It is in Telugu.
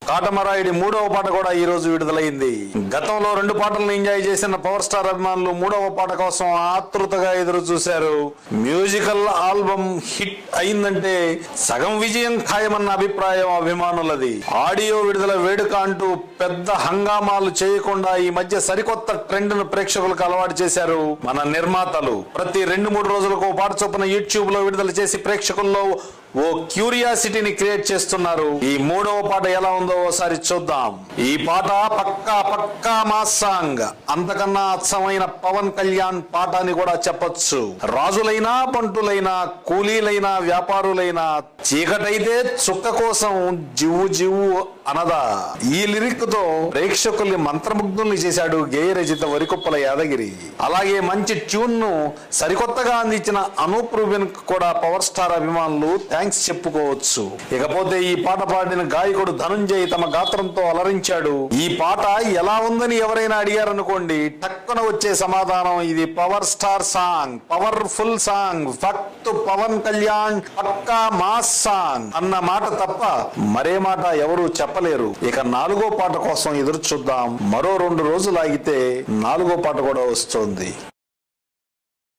కాటమరాయుడి 3వ పాట కూడా ఈ రోజు విడుదలైంది. గతంలో 2 పాటలను ఎంజాయ్ చేసిన పవర్ స్టార్ అభిమానులు 3వ పాట కోసం ఆతృతగా ఎదురు చూశారు. మ్యూజికల్ ఆల్బమ్ హిట్ అయిందంటే సగం విజయం ఖాయమన్న అభిప్రాయం అభిమానులది. ఆడియో విడుదల వేడుక అంటూ పెద్ద హంగామాలు చేయకుండా ఈ మధ్య సరికొత్త ట్రెండ్ ను ప్రేక్షకులకు అలవాటు చేశారు మన నిర్మాతలు. ప్రతి 2-3 రోజులకు పాట చొప్పున యూట్యూబ్ లో విడుదల చేసి ప్రేక్షకుల్లో ఓ క్యూరియాసిటీని క్రియేట్ చేస్తున్నారు. ఈ 3వ పాట ఎలా ఉందో ఓసారి చూద్దాం. ఈ పాట పక్కా మాస్ సాంగ్. అంతకన్నా అచ్చమైన పవన్ కళ్యాణ్ పాట అని కూడా చెప్పొచ్చు. రాజులైనా బంటులైనా కూలీలైనా వ్యాపారులైనా చీకటైతే చుక్క కోసం జివ్వు జివ్వు అనదా. ఈ లిరిక్ తో ప్రేక్షకుల్ని మంత్రముగ్ధుల్ని చేశాడు గేయ రచయిత వరికుప్పల యాదగిరి. అలాగే మంచి ట్యూన్ ను సరికొత్తగా అందించిన అనూప్ రూబెన్ కూడా పవర్ స్టార్ అభిమానులు థ్యాంక్స్ చెప్పుకోవచ్చు. ఇకపోతే ఈ పాట పాడిన గాయకుడు ధనుంజయ్ తమ గాత్రంతో అలరించాడు. ఈ పాట ఎలా ఉందని ఎవరైనా అడిగారనుకోండి, టక్కున వచ్చే సమాధానం ఇది power star song, powerful song, ఫక్త్ పవన్ కళ్యాణ్, పక్కా మాస్ సాంగ్ అన్న మాట తప్ప మరే మాట ఎవరు చెప్పలేరు. ఇక 4వ పాట కోసం ఎదురు చూద్దాం. మరో 2 రోజులు ఆగితే 4వ పాట కూడా వస్తుంది.